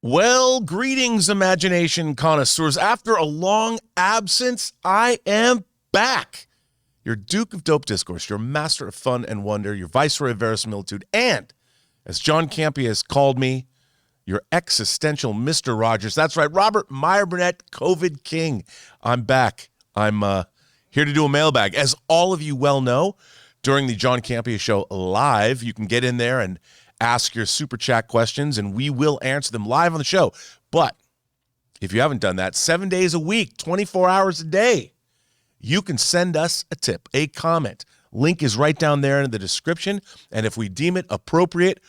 Well, greetings, imagination connoisseurs. After a long absence, I am back. Your Duke of Dope Discourse, your master of fun and wonder, your viceroy of verisimilitude, and, as John Campea has called me, your existential Mr. Rogers. That's right, Robert Meyer Burnett, COVID King. I'm back. I'm here to do a mailbag. As all of you well know, during the John Campea Show live, you can get in there and ask your super chat questions, and we will answer them live on the show. But if you haven't done that, 7 days a week, 24 hours a day, you can send us a tip, a comment. Link is right down there in the description, and if we deem it appropriate,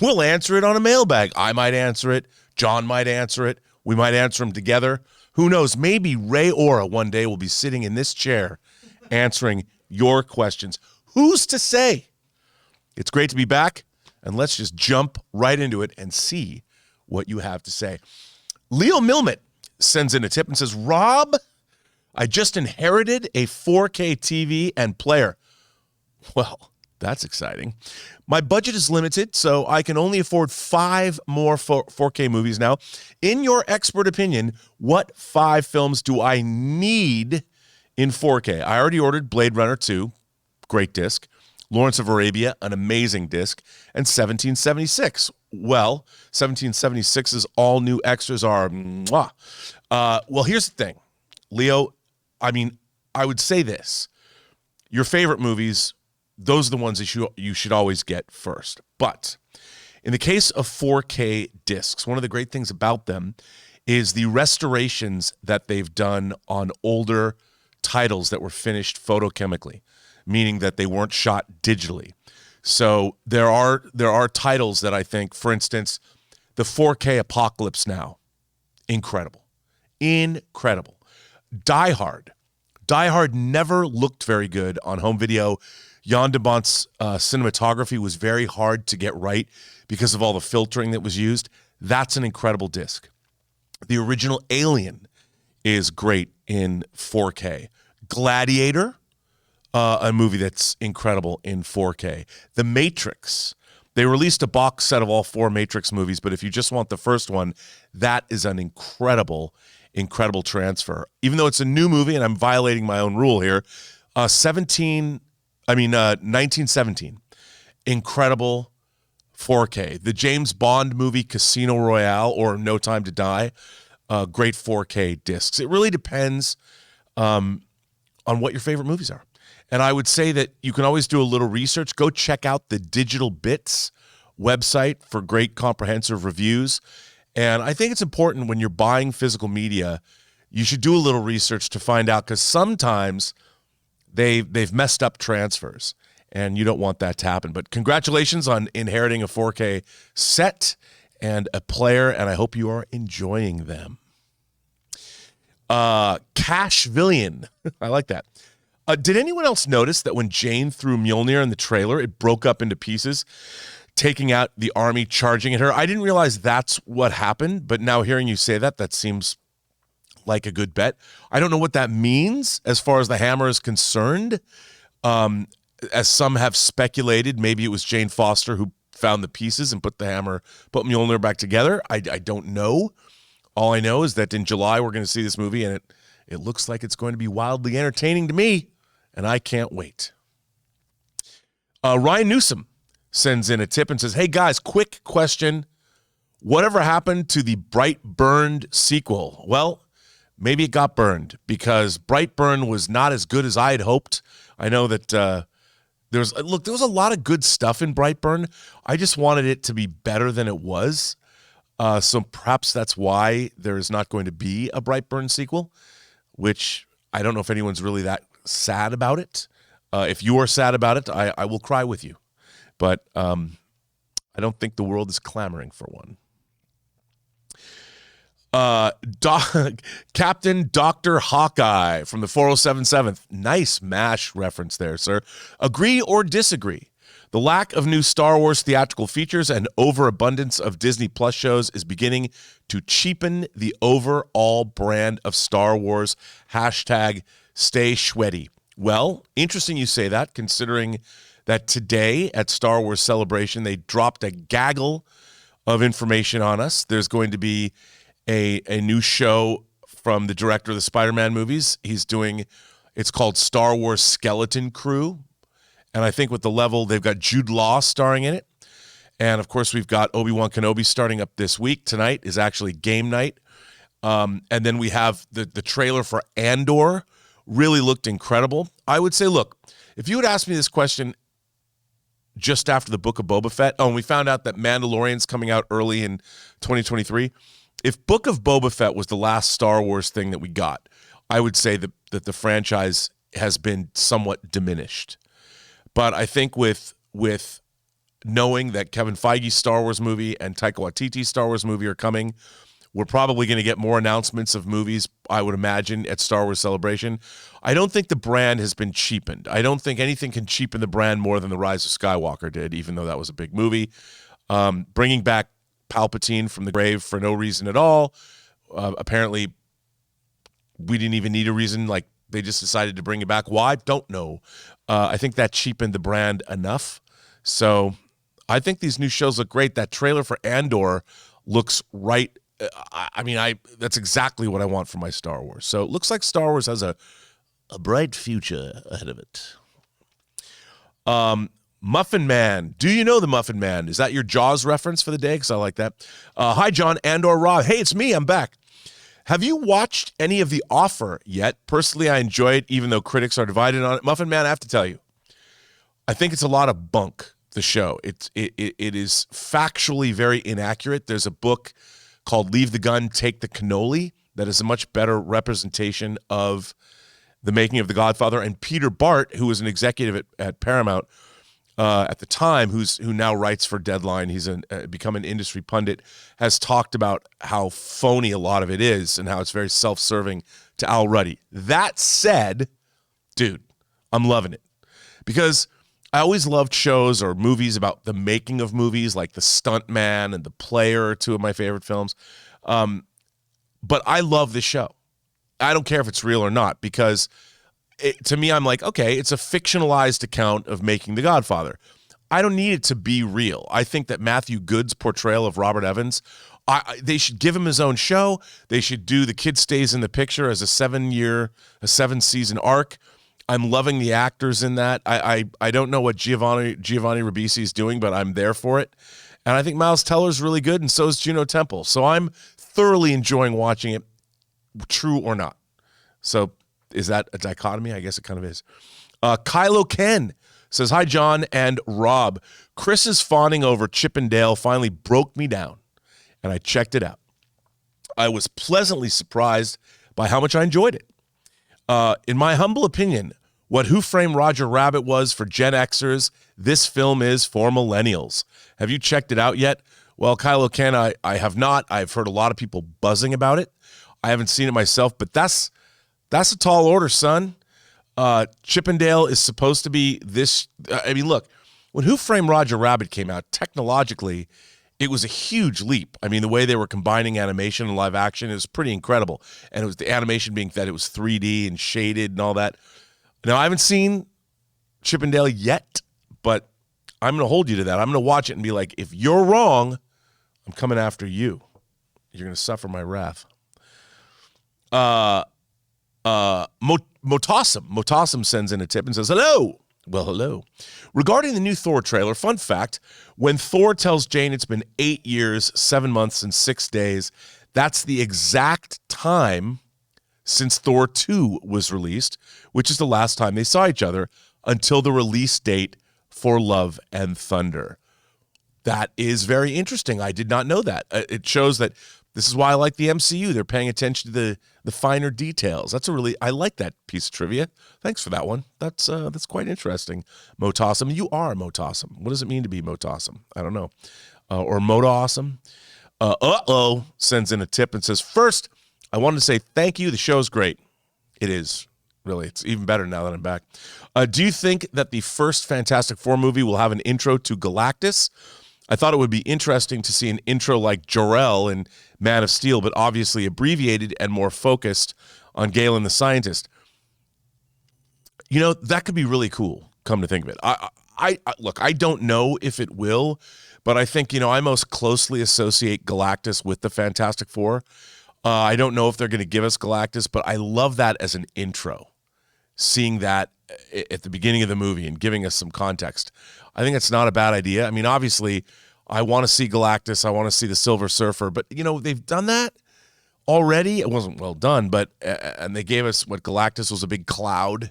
we'll answer it on a mailbag. I might answer it. John might answer it. We might answer them together. Who knows? Maybe Ray Ora one day will be sitting in this chair answering your questions. Who's to say? It's great to be back. And let's just jump right into it and see what you have to say. Leo Milmet sends in a tip and says, Rob, I just inherited a 4K TV and player. Well, that's exciting. My budget is limited, so I can only afford 5 more 4K movies now. In your expert opinion, what 5 films do I need in 4K? I already ordered Blade Runner 2, great disc. Lawrence of Arabia, an amazing disc, and 1776. Well, 1776's all new extras are mwah. Well, here's the thing, Leo. I mean, I would say this. Your favorite movies, those are the ones that you should always get first. But in the case of 4K discs, one of the great things about them is the restorations that they've done on older titles that were finished photochemically, meaning that they weren't shot digitally. So there are titles that I think, for instance, the 4K Apocalypse Now, incredible. Die Hard never looked very good on home video. Jan de Bont's cinematography was very hard to get right because of all the filtering that was used. That's an incredible disc. The original Alien is great in 4K. Gladiator, a movie that's incredible in 4K. The Matrix. They released a box set of all 4 Matrix movies, but if you just want the first one, that is an incredible transfer. Even though it's a new movie, and I'm violating my own rule here, 1917. Incredible 4K. The James Bond movie Casino Royale or No Time to Die, great 4K discs. It really depends on what your favorite movies are. And I would say that you can always do a little research. Go check out the Digital Bits website for great comprehensive reviews. And I think it's important when you're buying physical media, you should do a little research to find out, because sometimes they've messed up transfers, and you don't want that to happen. But congratulations on inheriting a 4K set and a player, and I hope you are enjoying them. Cash Villian, I like that. Did anyone else notice that when Jyn threw Mjolnir in the trailer, it broke up into pieces, taking out the army charging at her? I didn't realize that's what happened, but now hearing you say that seems like a good bet. I don't know what that means as far as the hammer is concerned. As some have speculated, maybe it was Jane Foster who found the pieces and put Mjolnir back together. I don't know. All I know is that in July we're going to see this movie, and it looks like it's going to be wildly entertaining to me, and I can't wait. Ryan Newsom sends in a tip and says, hey, guys, quick question. Whatever happened to the Brightburn sequel? Well, maybe it got burned, because Brightburn was not as good as I had hoped. I know that there was a lot of good stuff in Brightburn. I just wanted it to be better than it was. So perhaps that's why there is not going to be a Brightburn sequel, which I don't know if anyone's really that sad about it. If you are sad about it, I will cry with you. But I don't think the world is clamoring for one. Captain Dr. Hawkeye from the 407.7. Nice MASH reference there, sir. Agree or disagree? The lack of new Star Wars theatrical features and overabundance of Disney Plus shows is beginning to cheapen the overall brand of Star Wars. Hashtag stay Shweddy. Well, interesting you say that, considering that today at Star Wars Celebration, they dropped a gaggle of information on us. There's going to be a new show from the director of the Spider-Man movies. It's called Star Wars Skeleton Crew. And I think with the level, they've got Jude Law starring in it. And, of course, we've got Obi-Wan Kenobi starting up this week. Tonight is actually game night. And then we have the trailer for Andor. Really looked incredible. I would say, look, if you had asked me this question just after the Book of Boba Fett, and we found out that Mandalorian's coming out early in 2023, if Book of Boba Fett was the last Star Wars thing that we got, I would say that the franchise has been somewhat diminished. But I think with knowing that Kevin Feige's Star Wars movie and Taika Waititi's Star Wars movie are coming, we're probably going to get more announcements of movies, I would imagine, at Star Wars Celebration. I don't think the brand has been cheapened. I don't think anything can cheapen the brand more than The Rise of Skywalker did, even though that was a big movie. Bringing back Palpatine from the grave for no reason at all. Apparently, we didn't even need a reason. Like, they just decided to bring it back. Why? Don't know. I think that cheapened the brand enough. So I think these new shows look great. That trailer for Andor looks right. That's exactly what I want for my Star Wars. So it looks like Star Wars has a bright future ahead of it. Muffin Man. Do you know the Muffin Man? Is that your Jaws reference for the day? Because I like that. Hi, John and/or Rob. Hey, it's me. I'm back. Have you watched any of The Offer yet? Personally, I enjoy it, even though critics are divided on it. Muffin Man, I have to tell you, I think it's a lot of bunk, the show. It is factually very inaccurate. There's a book called Leave the Gun, Take the Cannoli that is a much better representation of the making of The Godfather. And Peter Bart, who was an executive at Paramount at the time, who now writes for Deadline, he's become an industry pundit, has talked about how phony a lot of it is and how it's very self-serving to Al Ruddy. That said, dude, I'm loving it. Because I always loved shows or movies about the making of movies, like The Stuntman and The Player are two of my favorite films. But I love this show. I don't care if it's real or not, because to me, I'm like, okay, it's a fictionalized account of making The Godfather. I don't need it to be real. I think that Matthew Good's portrayal of Robert Evans, they should give him his own show. They should do The Kid Stays in the Picture as a 7-season arc. I'm loving the actors in that. I don't know what Giovanni Ribisi is doing, but I'm there for it. And I think Miles Teller's really good, and so is Juno Temple. So I'm thoroughly enjoying watching it, true or not. So is that a dichotomy? I guess it kind of is. Kylo Ken says, hi, John and Rob. Chris's fawning over Chip and Dale finally broke me down, and I checked it out. I was pleasantly surprised by how much I enjoyed it. In my humble opinion, what Who Framed Roger Rabbit was for Gen Xers, this film is for millennials. Have you checked it out yet? Well, Kylo Ken, I have not. I've heard a lot of people buzzing about it. I haven't seen it myself, but that's a tall order, son. Chip and Dale is supposed to be this. Look, when Who Framed Roger Rabbit came out, technologically, it was a huge leap. I mean, the way they were combining animation and live action is pretty incredible. And it was the animation being that it was 3D and shaded and all that. Now, I haven't seen Chip and Dale yet, but I'm going to hold you to that. I'm going to watch it and be like, if you're wrong, I'm coming after you. You're going to suffer my wrath. Motassim sends in a tip and says, hello. Well, hello. Regarding the new Thor trailer, fun fact, when Thor tells Jane it's been 8 years, 7 months, and 6 days, that's the exact time since Thor 2 was released, which is the last time they saw each other until the release date for Love and Thunder. That is very interesting. I did not know that. It shows that this is why I like the MCU. They're paying attention to the finer details. I like that piece of trivia. Thanks for that one. That's quite interesting. Motassim, you are Motassim. What does it mean to be Motassim? I don't know. Or Motassim. Sends in a tip and says, first, I wanted to say thank you. The show's great. It is. Really, it's even better now that I'm back. Do you think that the first Fantastic Four movie will have an intro to Galactus? I thought it would be interesting to see an intro like Jor-El in Man of Steel, but obviously abbreviated and more focused on Galen the Scientist. You know, that could be really cool, come to think of it. Look, I don't know if it will, But I think, I most closely associate Galactus with the Fantastic Four. I don't know if they're going to give us Galactus, but I love that as an intro. Seeing that at the beginning of the movie and giving us some context. I think it's not a bad idea. I mean, obviously, I want to see Galactus. I want to see the Silver Surfer. But, they've done that already. It wasn't well done, but and they gave us what Galactus was, a big cloud.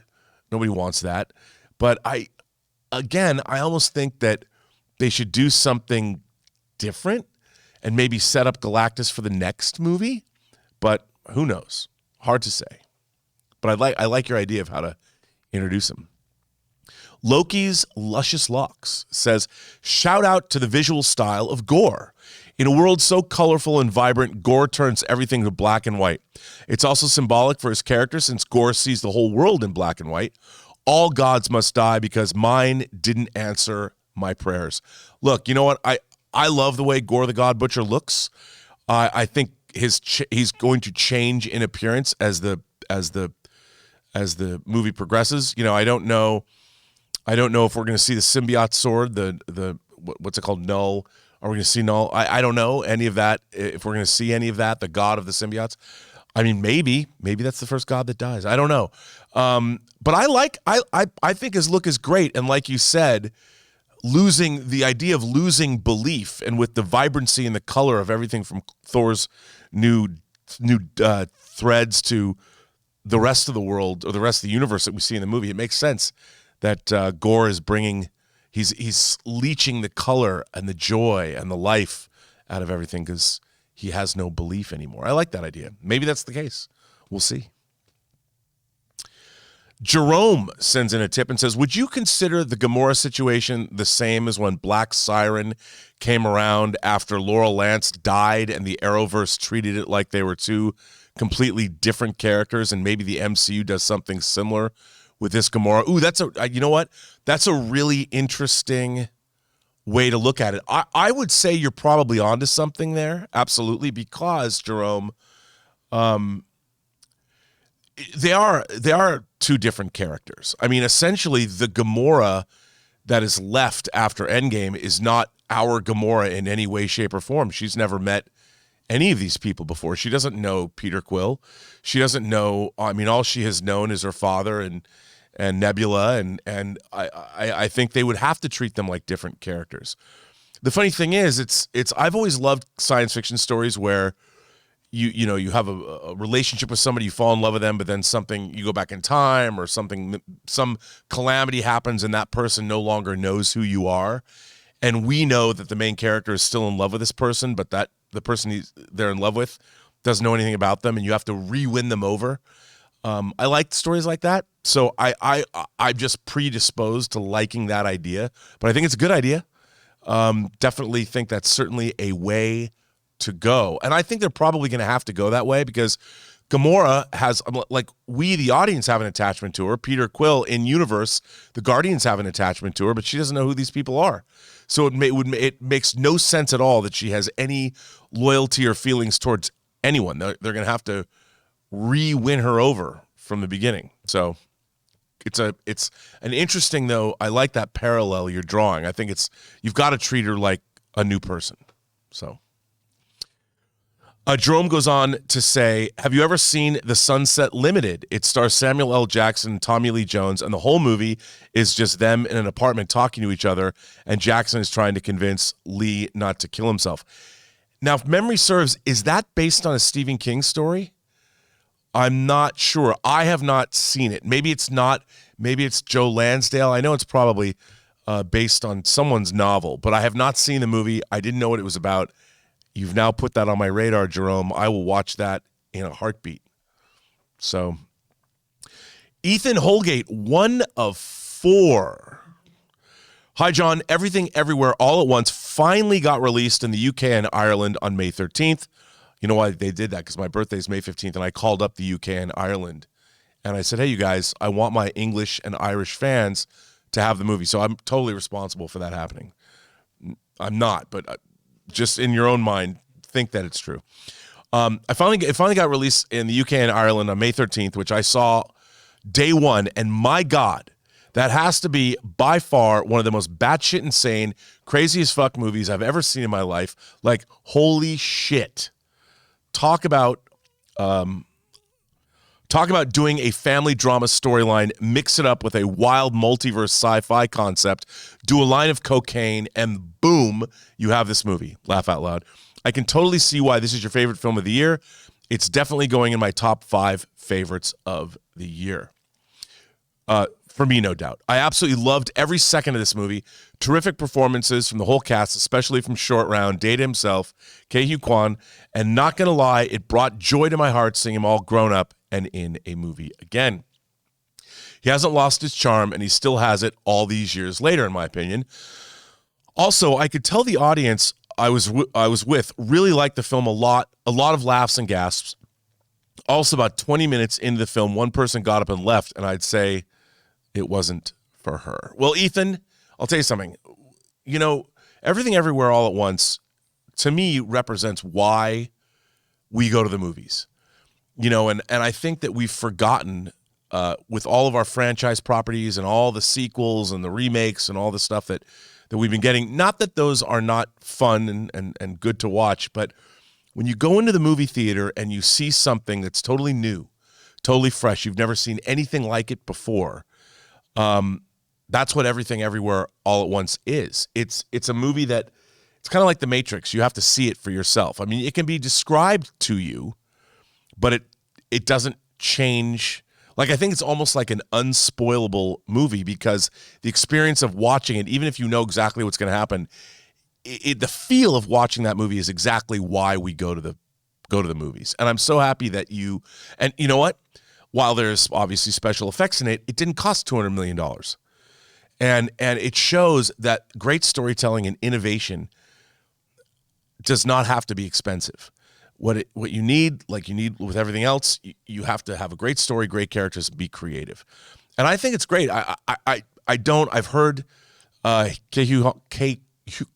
Nobody wants that. But I almost think that they should do something different and maybe set up Galactus for the next movie. But who knows? Hard to say. But I like your idea of how to introduce him. Loki's Luscious Locks says, shout out to the visual style of Gore. In a world so colorful and vibrant, Gore turns everything to black and white. It's also symbolic for his character since Gore sees the whole world in black and white. All gods must die because mine didn't answer my prayers. Look, you know what? I love the way Gore the God Butcher looks. I think he's going to change in appearance as the movie progresses. I don't know if we're going to see the symbiote sword, the what's it called, Null. Are we going to see Null? I don't know any of that. If we're going to see any of that, the god of the symbiotes. I mean, maybe that's the first god that dies. I don't know. But I think his look is great. And like you said, the idea of losing belief, and with the vibrancy and the color of everything from Thor's new threads to the rest of the world or the rest of the universe that we see in the movie, it makes sense that Gore is bringing, he's leeching the color and the joy and the life out of everything because he has no belief anymore. I like that idea. Maybe that's the case. We'll see. Jerome sends in a tip and says, would you consider the Gamora situation the same as when Black Siren came around after Laurel Lance died and the Arrowverse treated it like they were two completely different characters, and maybe the MCU does something similar with this Gamora? Ooh, you know what? That's a really interesting way to look at it. I would say you're probably onto something there, absolutely, because Jerome, they are two different characters. I mean, essentially, the Gamora that is left after Endgame is not our Gamora in any way, shape, or form. She's never met any of these people before. She doesn't know Peter Quill. She doesn't know. I mean, all she has known is her father and Nebula, and I think they would have to treat them like different characters. The funny thing is, it's I've always loved science fiction stories where you have a relationship with somebody, you fall in love with them, but then you go back in time or some calamity happens and that person no longer knows who you are. And we know that the main character is still in love with this person, but that the person they're in love with doesn't know anything about them, and you have to re-win them over. I like stories like that. So I'm just predisposed to liking that idea, but I think it's a good idea. Definitely think that's certainly a way to go. And I think they're probably going to have to go that way because Gamora has, like, we, the audience, have an attachment to her. Peter Quill, in universe, the Guardians have an attachment to her, but she doesn't know who these people are. So it makes no sense at all that she has any loyalty or feelings towards anyone. They're going to have to re-win her over from the beginning. So it's an interesting, though. I like that parallel you're drawing. I think you've got to treat her like a new person. So Jerome goes on to say, have you ever seen The Sunset Limited? It stars Samuel L. Jackson, Tommy Lee Jones, and the whole movie is just them in an apartment talking to each other, and Jackson is trying to convince Lee not to kill himself. Now, if memory serves, is that based on a Stephen King story? I'm not sure. I have not seen it. Maybe it's not. Maybe it's Joe Lansdale. I know it's probably based on someone's novel, but I have not seen the movie. I didn't know what it was about. You've now put that on my radar, Jerome. I will watch that in a heartbeat. So, Ethan Holgate, 1 of 4. Hi, John. Everything Everywhere All at Once finally got released in the UK and Ireland on May 13th. You know why they did that? Because my birthday is May 15th, and I called up the UK and Ireland. And I said, hey, you guys, I want my English and Irish fans to have the movie. So I'm totally responsible for that happening. I'm not, but just in your own mind, think that it's true. It finally got released in the UK and Ireland on May 13th, which I saw day one. And my God, That has to be by far one of the most batshit insane, crazy as fuck movies I've ever seen in my life. Like, holy shit. Talk about doing a family drama storyline, mix it up with a wild multiverse sci-fi concept, do a line of cocaine, and boom, you have this movie. Laugh out loud. I can totally see why this is your favorite film of the year. It's definitely going in my top 5 favorites of the year. For me, no doubt. I absolutely loved every second of this movie. Terrific performances from the whole cast, especially from Short Round, Data himself, Ke-Huy Quan, and not going to lie, it brought joy to my heart seeing him all grown up and in a movie again. He hasn't lost his charm, and he still has it all these years later, in my opinion. Also, I could tell the audience I was with really liked the film a lot of laughs and gasps. Also, about 20 minutes into the film, one person got up and left, and I'd say it wasn't for her. Well, Ethan, I'll tell you something. You know, Everything Everywhere All at Once, to me, represents why we go to the movies. You know, and I think that we've forgotten with all of our franchise properties and all the sequels and the remakes and all the stuff that we've been getting. Not that those are not fun and good to watch, but when you go into the movie theater and you see something that's totally new, totally fresh, you've never seen anything like it before, that's what Everything Everywhere All at Once is. It's a movie that, it's kind of like The Matrix. You have to see it for yourself. I mean, it can be described to you, but it doesn't change. Like, I think it's almost like an unspoilable movie because the experience of watching it, even if you know exactly what's going to happen, the feel of watching that movie is exactly why we go to the movies. And I'm so happy that and you know what? While there's obviously special effects in it, it didn't cost $200 million. And it shows that great storytelling and innovation does not have to be expensive. What you need, like you need with everything else, you have to have a great story, great characters, be creative. And I think it's great. I've heard Ke-Huy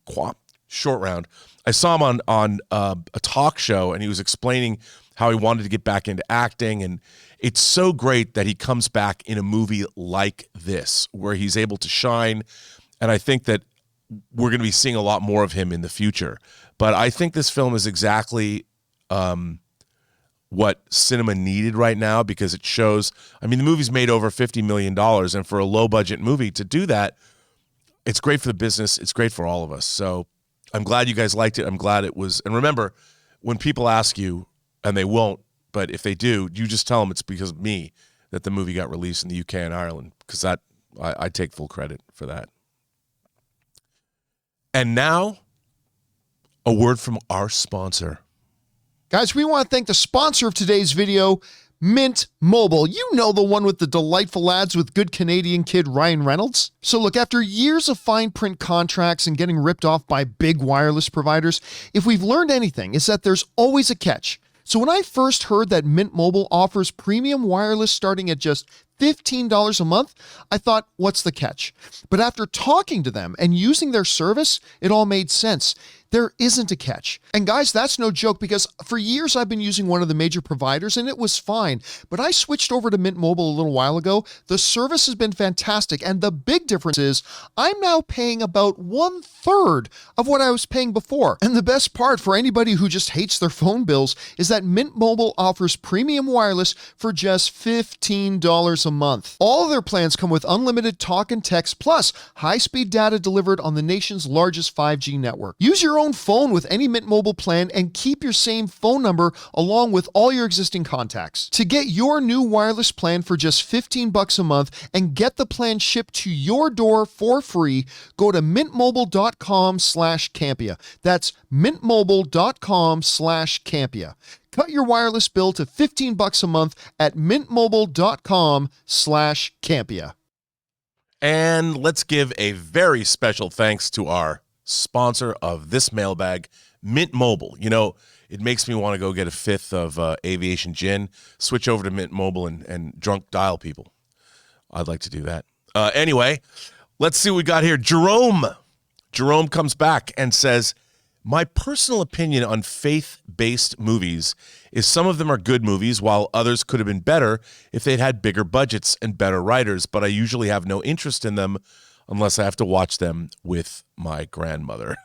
Quan, Short Round. I saw him on a talk show, and he was explaining how he wanted to get back into acting. And it's so great that he comes back in a movie like this, where he's able to shine. And I think that we're going to be seeing a lot more of him in the future. But I think this film is exactly what cinema needed right now, because it shows, I mean, the movie's made over $50 million, and for a low-budget movie to do that, it's great for the business. It's great for all of us. So I'm glad you guys liked it. I'm glad it was. And remember, when people ask you, and they won't, but if they do, you just tell them it's because of me that the movie got released in the UK and Ireland, because I take full credit for that. And now, a word from our sponsor. Guys, we want to thank the sponsor of today's video, Mint Mobile. You know, the one with the delightful ads with good Canadian kid Ryan Reynolds. So look, after years of fine print contracts and getting ripped off by big wireless providers, if we've learned anything, it's that there's always a catch. So when I first heard that Mint Mobile offers premium wireless starting at just $15 a month, I thought, what's the catch? But after talking to them and using their service, it all made sense. There isn't a catch. And guys, that's no joke, because for years I've been using one of the major providers and it was fine. But I switched over to Mint Mobile a little while ago. The service has been fantastic. And the big difference is I'm now paying about 1/3 of what I was paying before. And the best part for anybody who just hates their phone bills is that Mint Mobile offers premium wireless for just $15 a month. All of their plans come with unlimited talk and text, plus high-speed data delivered on the nation's largest 5G network. Use your own phone with any Mint Mobile plan and keep your same phone number along with all your existing contacts. To get your new wireless plan for just $15 a month and get the plan shipped to your door for free, go to mintmobile.com/Campea. That's mintmobile.com/Campea. Cut your wireless bill to $15 a month at mintmobile.com/Campea. And let's give a very special thanks to our sponsor of this mailbag, Mint Mobile. You know, it makes me want to go get a fifth of aviation gin, switch over to Mint Mobile and drunk dial people. I'd like to do that. Anyway, let's see what we got here. Jerome comes back and says, My personal opinion on faith-based movies is some of them are good movies, while others could have been better if they'd had bigger budgets and better writers, but I usually have no interest in them unless I have to watch them with my grandmother.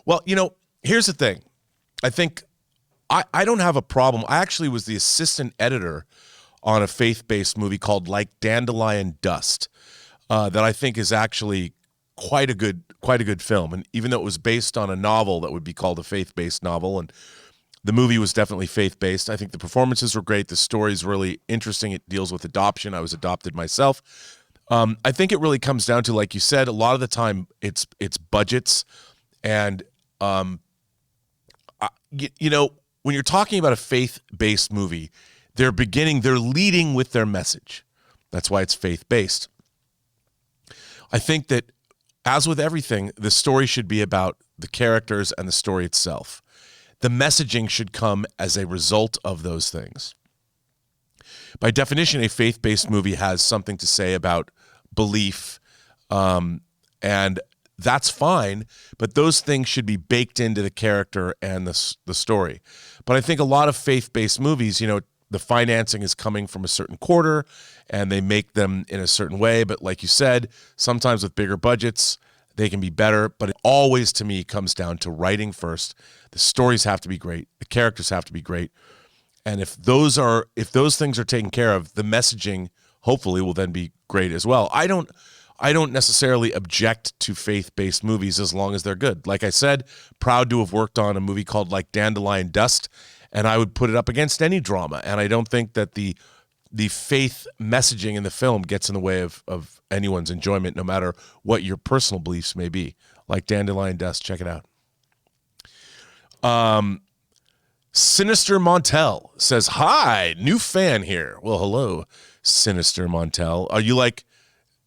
Well, here's the thing. I think I don't have a problem. I actually was the assistant editor on a faith-based movie called Like Dandelion Dust that I think is actually quite a good film. And even though it was based on a novel that would be called a faith-based novel, and the movie was definitely faith-based, I think the performances were great. The story's really interesting. It deals with adoption. I was adopted myself. I think it really comes down to, like you said, a lot of the time it's budgets. And, when you're talking about a faith-based movie, they're leading with their message. That's why it's faith-based. I think that, as with everything, the story should be about the characters and the story itself. The messaging should come as a result of those things. By definition, a faith-based movie has something to say about belief, and that's fine, but those things should be baked into the character and the story. But I think a lot of faith-based movies, the financing is coming from a certain quarter, and they make them in a certain way. But like you said, sometimes with bigger budgets, they can be better. But it always, to me, comes down to writing first. The stories have to be great. The characters have to be great. And if those things are taken care of, the messaging hopefully will then be great as well. I don't necessarily object to faith-based movies as long as they're good. Like I said, proud to have worked on a movie called Like Dandelion Dust, and I would put it up against any drama. And I don't think that the faith messaging in the film gets in the way of anyone's enjoyment, no matter what your personal beliefs may be. Like Dandelion Dust, check it out. Sinister Montel says, hi, new fan here. Well, hello, Sinister Montel. Are you like,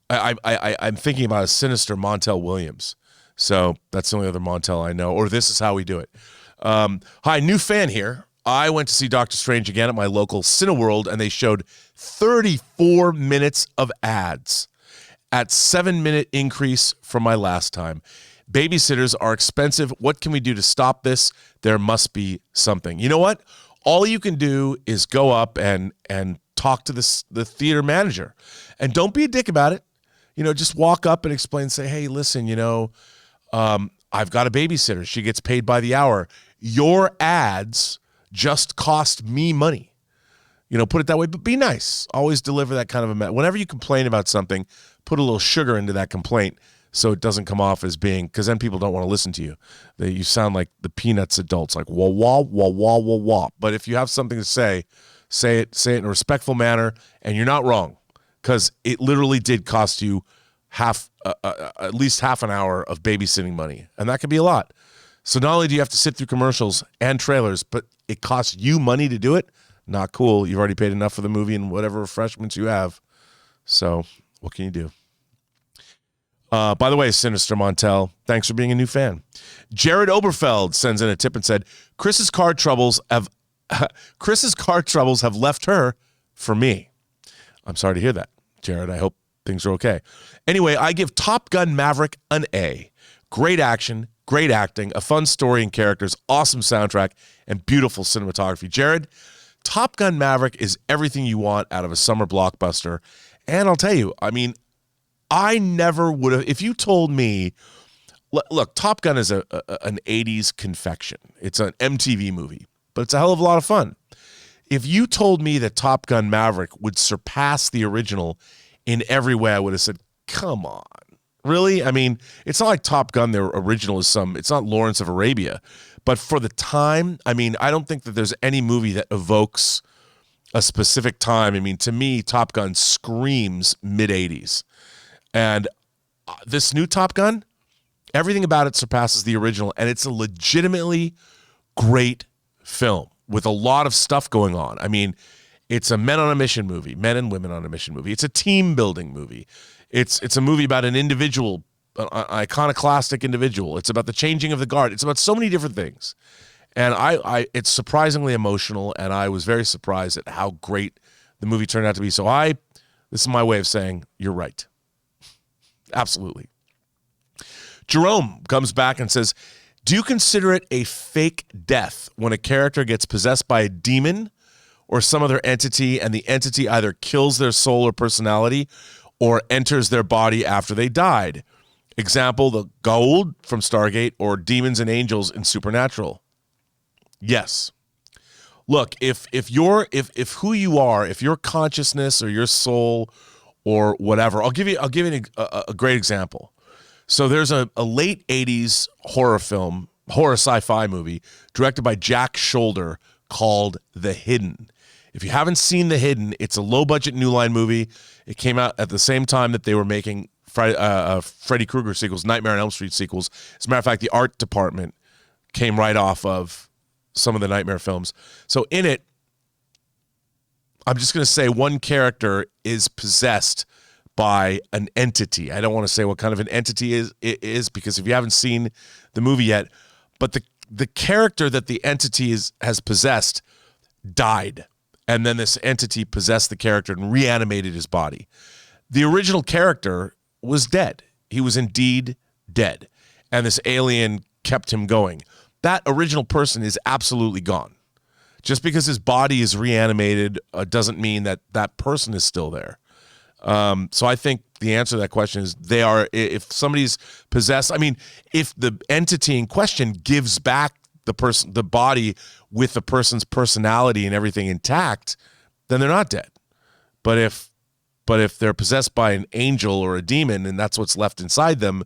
I'm thinking about a Sinister Montel Williams. So that's the only other Montel I know, or this is how we do it. Hi, new fan here. I went to see Doctor Strange again at my local Cineworld, and they showed 34 minutes of ads at 7-minute increase from my last time. Babysitters are expensive. What can we do to stop this? There must be something. You know what? All you can do is go up and talk to the theater manager. And don't be a dick about it. Just walk up and explain, say, hey, listen, I've got a babysitter. She gets paid by the hour. Your ads just cost me money. Put it that way, but be nice. Always deliver that kind of a message. Whenever you complain about something, put a little sugar into that complaint so it doesn't come off as being, because then people don't want to listen to you. You sound like the Peanuts adults, like wah, wah, wah, wah, wah, wah. But if you have something to say it in a respectful manner, and you're not wrong, because it literally did cost you at least half an hour of babysitting money, and that could be a lot. So not only do you have to sit through commercials and trailers, but it costs you money to do it. Not cool. You've already paid enough for the movie and whatever refreshments you have. So what can you do? By the way, Sinister Montel, thanks for being a new fan. Jared Oberfeld sends in a tip and said, Chris's car troubles have left her for me. I'm sorry to hear that, Jared. I hope things are okay. Anyway, I give Top Gun Maverick an A. Great action, great acting, a fun story and characters, awesome soundtrack, and beautiful cinematography. Jared, Top Gun Maverick is everything you want out of a summer blockbuster. And I'll tell you, I never would have, if you told me, look, Top Gun is an 80s confection. It's an MTV movie, but it's a hell of a lot of fun. If you told me that Top Gun Maverick would surpass the original in every way, I would have said, come on. Really? It's not like Top Gun, their original is it's not Lawrence of Arabia. But for the time, I don't think that there's any movie that evokes a specific time. To me, Top Gun screams mid-80s. And this new Top Gun, everything about it surpasses the original, and it's a legitimately great film with a lot of stuff going on. It's a men on a mission movie, men and women on a mission movie. It's a team building movie. It's a movie about an individual, an iconoclastic individual. It's about the changing of the guard. It's about so many different things. And it's surprisingly emotional, and I was very surprised at how great the movie turned out to be. So this is my way of saying you're right. Absolutely. Jerome comes back and says, Do you consider it a fake death when a character gets possessed by a demon or some other entity, and the entity either kills their soul or personality or enters their body after they died? Example, the Goa'uld from Stargate or demons and angels in Supernatural. Yes. Look, if who you are, if your consciousness or your soul or whatever, I'll give you a great example. So there's a late 80s horror sci-fi movie directed by Jack Shoulder called The Hidden. If you haven't seen The Hidden, it's a low-budget New Line movie. It came out at the same time that they were making Freddy Krueger sequels, Nightmare on Elm Street sequels. As a matter of fact, the art department came right off of some of the Nightmare films. So in it, I'm just going to say one character is possessed by an entity. I don't want to say what kind of an entity it is because if you haven't seen the movie yet, but the character that the entity has possessed died. And then this entity possessed the character and reanimated his body. The original character was dead. He was indeed dead. And this alien kept him going. That original person is absolutely gone. Just because his body is reanimated doesn't mean that that person is still there. So I think the answer to that question is they are, if somebody's possessed, I mean, if the entity in question gives back the body with the person's personality and everything intact, then they're not dead. But if they're possessed by an angel or a demon and that's what's left inside them,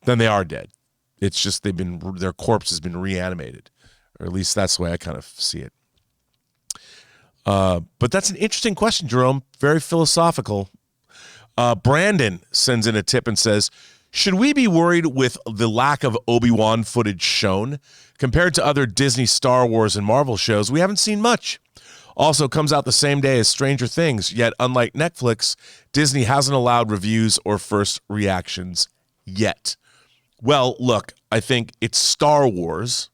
then they are dead. It's just their corpse has been reanimated, or at least that's the way I kind of see it. But that's an interesting question, Jerome. Very philosophical. Brandon sends in a tip and says, should we be worried with the lack of Obi-Wan footage shown? Compared to other Disney, Star Wars, and Marvel shows, we haven't seen much. Also comes out the same day as Stranger Things, yet unlike Netflix, Disney hasn't allowed reviews or first reactions yet. Well, look, I think it's Star Wars,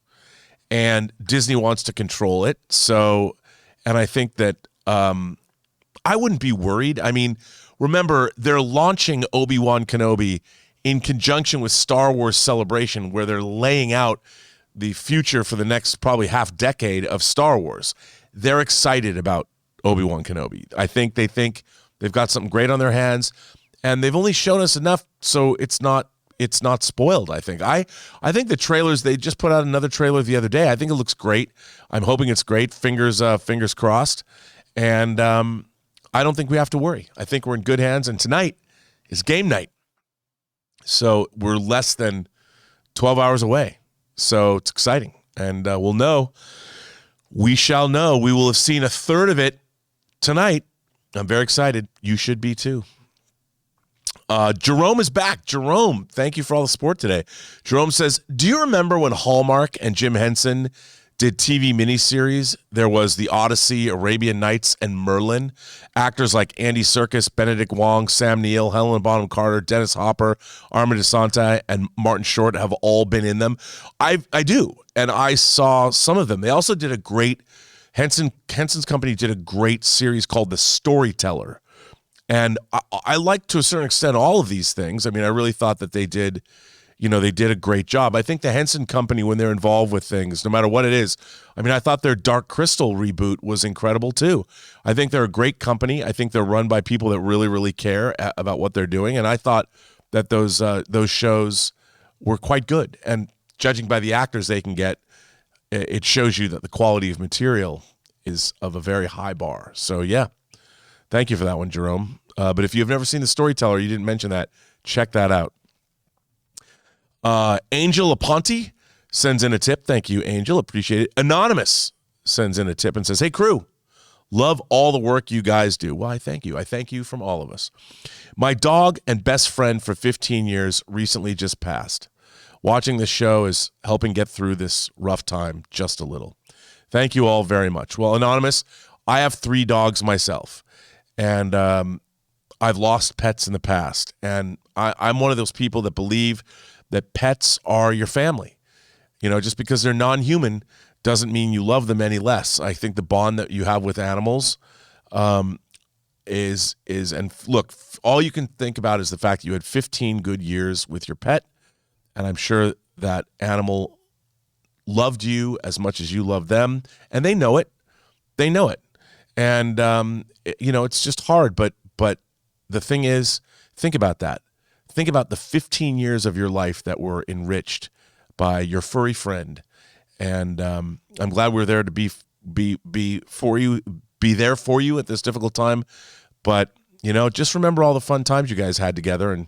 and Disney wants to control it. So, and I think that I wouldn't be worried. I mean, remember, they're launching Obi-Wan Kenobi in conjunction with Star Wars Celebration, where they're laying out the future for the next probably half decade of Star Wars. They're excited about Obi-Wan Kenobi. I think they've got something great on their hands, and they've only shown us enough so it's not spoiled. I think the trailers, they just put out another trailer the other day. I think it looks great. I'm hoping it's great. Fingers crossed. And I don't think we have to worry. I think we're in good hands. And tonight is game night. So we're less than 12 hours away. So it's exciting. And we'll know. We shall know. We will have seen a third of it tonight. I'm very excited. You should be too. Jerome is back. Jerome, thank you for all the support today. Jerome says, do you remember when Hallmark and Jim Henson did TV miniseries? There was The Odyssey, Arabian Nights, and Merlin. Actors like Andy Serkis, Benedict Wong, Sam Neill, Helena Bonham Carter, Dennis Hopper, Armin DeSanta, and Martin Short have all been in them. I do, and I saw some of them. They also did a great, Henson's company did a great series called The Storyteller. And I like, to a certain extent, all of these things. I mean, I really thought that they did a great job. I think the Henson Company, when they're involved with things, no matter what it is, I mean, I thought their Dark Crystal reboot was incredible too. I think they're a great company. I think they're run by people that really, really care about what they're doing. And I thought that those shows were quite good. And judging by the actors they can get, it shows you that the quality of material is of a very high bar. So, yeah. Thank you for that one, Jerome. But if you've never seen The Storyteller, you didn't mention that, check that out. Angel Aponte sends in a tip. Thank you, Angel. Appreciate it. Anonymous sends in a tip and says, hey, crew, love all the work you guys do. Well, I thank you. I thank you from all of us. My dog and best friend for 15 years recently just passed. Watching this show is helping get through this rough time just a little. Thank you all very much. Well, Anonymous, I have 3 dogs myself. And I've lost pets in the past. And I'm one of those people that believe that pets are your family. You know, just because they're non-human doesn't mean you love them any less. I think the bond that you have with animals is and look, all you can think about is the fact that you had 15 good years with your pet. And I'm sure that animal loved you as much as you loved them, and they know it. They know it. And, it's just hard. But the thing is, think about that. Think about the 15 years of your life that were enriched by your furry friend. And I'm glad we're there to be for you, be there for you at this difficult time. But, just remember all the fun times you guys had together,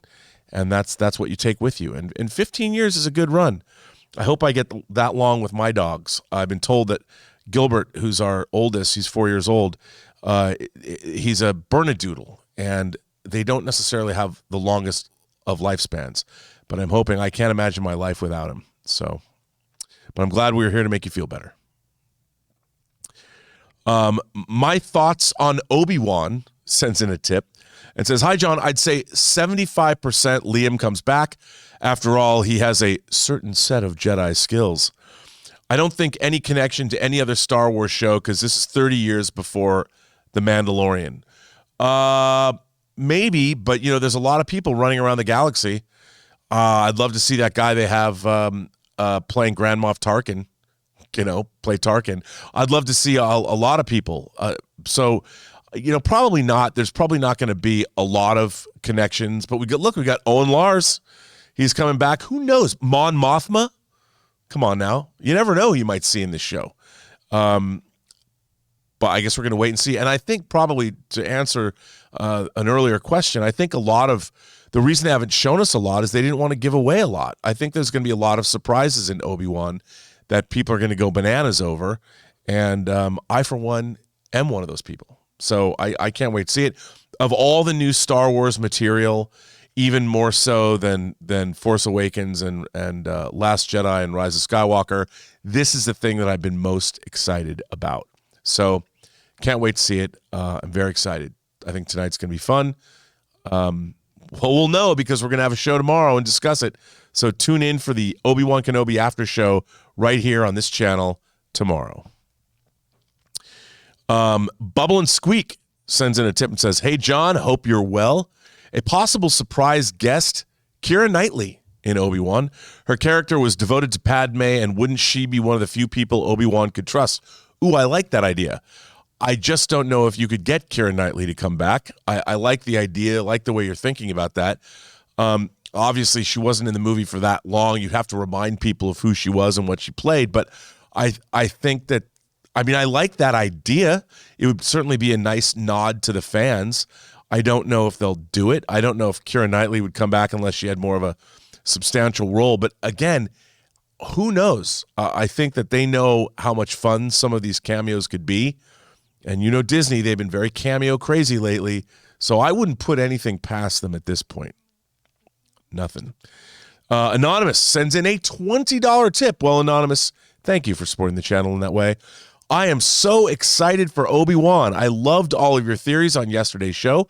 and that's what you take with you. And 15 years is a good run. I hope I get that long with my dogs. I've been told that Gilbert, who's our oldest, he's 4 years old, he's a Bernedoodle, and they don't necessarily have the longest of lifespans. But I'm hoping, I can't imagine my life without him. So, but I'm glad we were here to make you feel better. My thoughts on Obi-Wan sends in a tip and says, "Hi, John. I'd say 75% Liam comes back. After all, he has a certain set of Jedi skills. I don't think any connection to any other Star Wars show because this is 30 years before The Mandalorian. Maybe, but, there's a lot of people running around the galaxy. I'd love to see that guy they have playing Grand Moff Tarkin, play Tarkin. I'd love to see a lot of people. Probably not. There's probably not going to be a lot of connections, but we got Owen Lars. He's coming back. Who knows? Mon Mothma? Come on now. You never know who you might see in this show. But I guess we're going to wait and see. And I think probably to answer an earlier question, I think a lot of the reason they haven't shown us a lot is they didn't want to give away a lot. I think there's going to be a lot of surprises in Obi-Wan that people are going to go bananas over. And I, for one, am one of those people. So I can't wait to see it. Of all the new Star Wars material, even more so than Force Awakens and Last Jedi and Rise of Skywalker, this is the thing that I've been most excited about. So can't wait to see it. I'm very excited. I think tonight's going to be fun. We'll know because we're going to have a show tomorrow and discuss it. So tune in for the Obi-Wan Kenobi after show right here on this channel tomorrow. Bubble and Squeak sends in a tip and says, "Hey, John, hope you're well. A possible surprise guest, Keira Knightley in Obi-Wan. Her character was devoted to Padme, and wouldn't she be one of the few people Obi-Wan could trust?" Ooh, I like that idea. I just don't know if you could get Keira Knightley to come back. I like the idea, I like the way you're thinking about that. Obviously, she wasn't in the movie for that long. You'd have to remind people of who she was and what she played. But I think that, I like that idea. It would certainly be a nice nod to the fans. I don't know if they'll do it. I don't know if Keira Knightley would come back unless she had more of a substantial role. But again, who knows? I think that they know how much fun some of these cameos could be. And Disney, they've been very cameo crazy lately. So I wouldn't put anything past them at this point. Nothing. Anonymous sends in a $20 tip. Well, Anonymous, thank you for supporting the channel in that way. "I am so excited for Obi-Wan. I loved all of your theories on yesterday's show,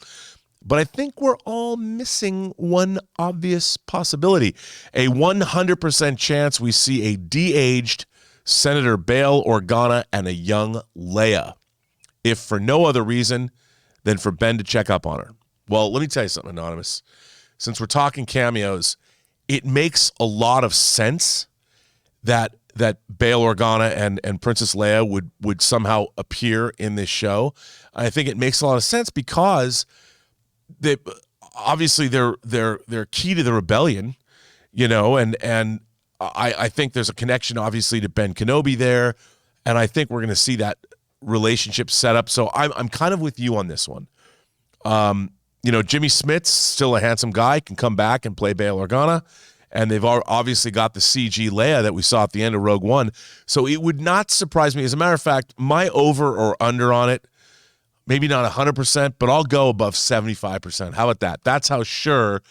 but I think we're all missing one obvious possibility. A 100% chance we see a de-aged Senator Bale Organa and a young Leia, if for no other reason than for Ben to check up on her." Well, let me tell you something, Anonymous. Since we're talking cameos, it makes a lot of sense that Bail Organa and Princess Leia would somehow appear in this show. I think it makes a lot of sense because they're key to the rebellion, and I think there's a connection obviously to Ben Kenobi there, and I think we're going to see that relationship set up. So I'm kind of with you on this one. Jimmy Smits, still a handsome guy, can come back and play Bail Organa. And they've obviously got the CG Leia that we saw at the end of Rogue One. So it would not surprise me. As a matter of fact, my over or under on it, maybe not 100%, but I'll go above 75%. How about that? That's how sure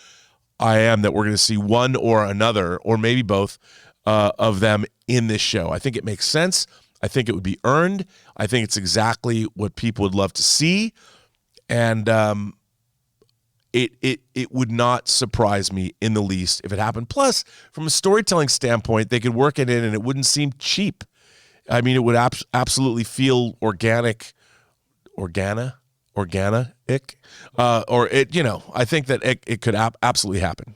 I am that we're going to see one or another, or maybe both, of them in this show. I think it makes sense. I think it would be earned. I think it's exactly what people would love to see. And it would not surprise me in the least if it happened. Plus, from a storytelling standpoint, they could work it in and it wouldn't seem cheap. It would absolutely feel organic, organic, or it. I think that it could absolutely happen.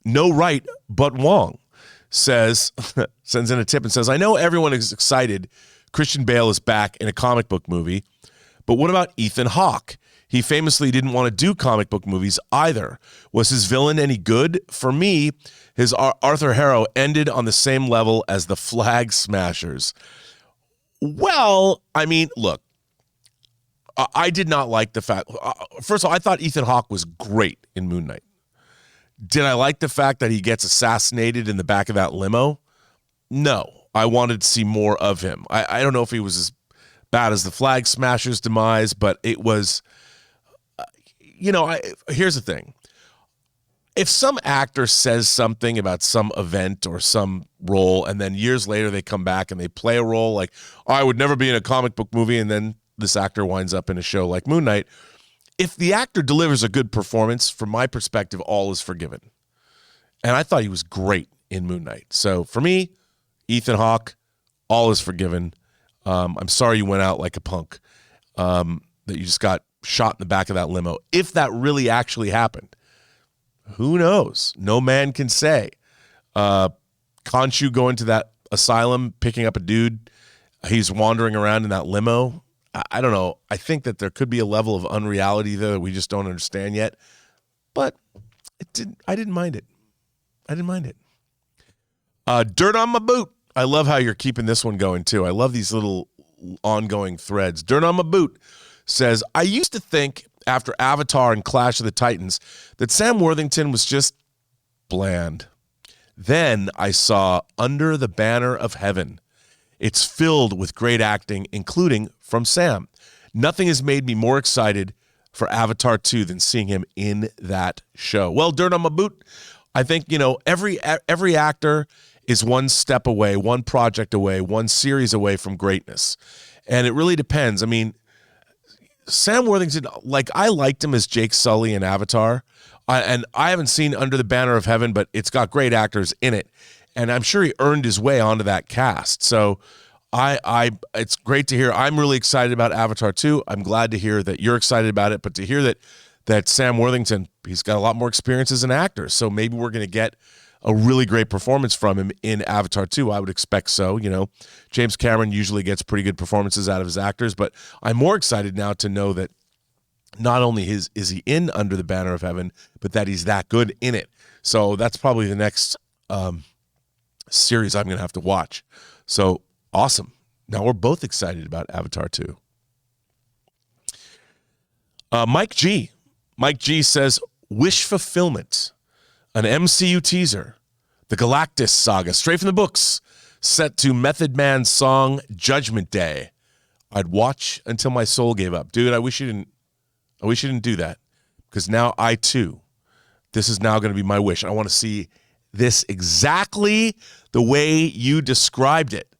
No Right But Wong says, sends in a tip and says, I know everyone is excited Christian Bale is back in a comic book movie, but what about Ethan Hawke? He famously didn't want to do comic book movies either. Was his villain any good? For me, his Arthur Harrow ended on the same level as the Flag Smashers. Well, I mean, look, I did not like the fact, first of all, I thought Ethan Hawke was great in Moon Knight. Did I like the fact that he gets assassinated in the back of that limo? No. I wanted to see more of him. I don't know if he was as bad as the Flag Smashers' demise, but it was, here's the thing. If some actor says something about some event or some role, and then years later they come back and they play a role like, I would never be in a comic book movie, and then this actor winds up in a show like Moon Knight, if the actor delivers a good performance, from my perspective, all is forgiven. And I thought he was great in Moon Knight. So for me, Ethan Hawke, all is forgiven. I'm sorry you went out like a punk, that you just got shot in the back of that limo. If that really actually happened, who knows? No man can say. Khonshu going to that asylum, picking up a dude, he's wandering around in that limo. I don't know. I think that there could be a level of unreality there that we just don't understand yet. But I didn't mind it. I didn't mind it. Dirt on my boot. I love how you're keeping this one going, too. I love these little ongoing threads. Dirt on my boot says, I used to think after Avatar and Clash of the Titans that Sam Worthington was just bland. Then I saw Under the Banner of Heaven. It's filled with great acting, including from Sam. Nothing has made me more excited for Avatar 2 than seeing him in that show. Well, Dirt on my boot, I think, every actor is one step away, one project away, one series away from greatness. And it really depends. I mean, Sam Worthington, I liked him as Jake Sully in Avatar. And I haven't seen Under the Banner of Heaven, but it's got great actors in it. And I'm sure he earned his way onto that cast. So it's great to hear. I'm really excited about Avatar 2. I'm glad to hear that you're excited about it. But to hear that Sam Worthington, he's got a lot more experience as an actor. So maybe we're going to get a really great performance from him in Avatar 2. I would expect so. James Cameron usually gets pretty good performances out of his actors, but I'm more excited now to know that not only is he in Under the Banner of Heaven, but that he's that good in it. So that's probably the next series I'm going to have to watch. So awesome. Now we're both excited about Avatar 2. Mike G says, wish fulfillment. An MCU teaser, the Galactus saga, straight from the books, set to Method Man's song Judgment Day. I'd watch until my soul gave up. Dude, I wish you didn't do that, because now this is now going to be my wish. I want to see this exactly the way you described it.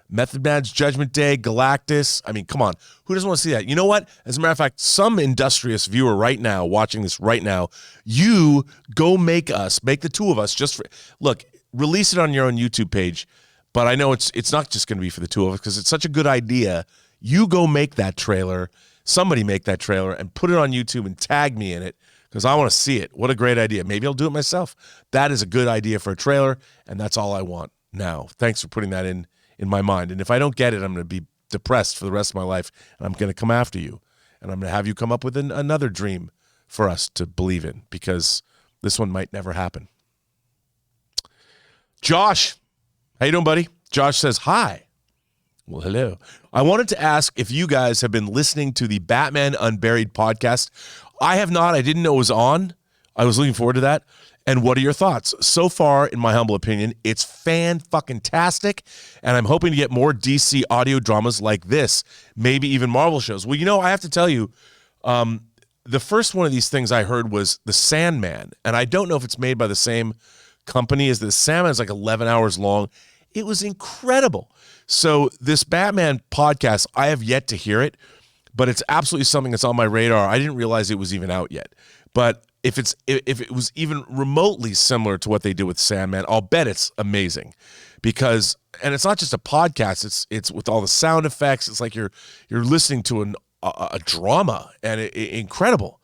Method Man's Judgment Day, Galactus. I mean, come on. Who doesn't want to see that? You know what? As a matter of fact, some industrious viewer right now, watching this right now, you go make the two of us look, release it on your own YouTube page. But I know it's not just going to be for the two of us, because it's such a good idea. You go make that trailer. Somebody make that trailer and put it on YouTube and tag me in it, because I want to see it. What a great idea. Maybe I'll do it myself. That is a good idea for a trailer, and that's all I want now. Thanks for putting that in my mind. And if I don't get it, I'm going to be depressed for the rest of my life, and I'm going to come after you, and I'm going to have you come up with another dream for us to believe in, because this one might never happen. Josh, how you doing, buddy? Josh says, hi. Well, hello. I wanted to ask if you guys have been listening to the Batman Unburied podcast. I have not. I didn't know it was on. I was looking forward to that. And what are your thoughts? So far, in my humble opinion, it's fan-fucking-tastic, and I'm hoping to get more DC audio dramas like this, maybe even Marvel shows. Well, I have to tell you, the first one of these things I heard was The Sandman, and I don't know if it's made by the same company as The Sandman. It's like 11 hours long. It was incredible. So this Batman podcast, I have yet to hear it, but it's absolutely something that's on my radar. I didn't realize it was even out yet. But if it was even remotely similar to what they did with Sandman, I'll bet it's amazing. And it's not just a podcast, it's with all the sound effects. It's like you're listening to a drama, and incredible.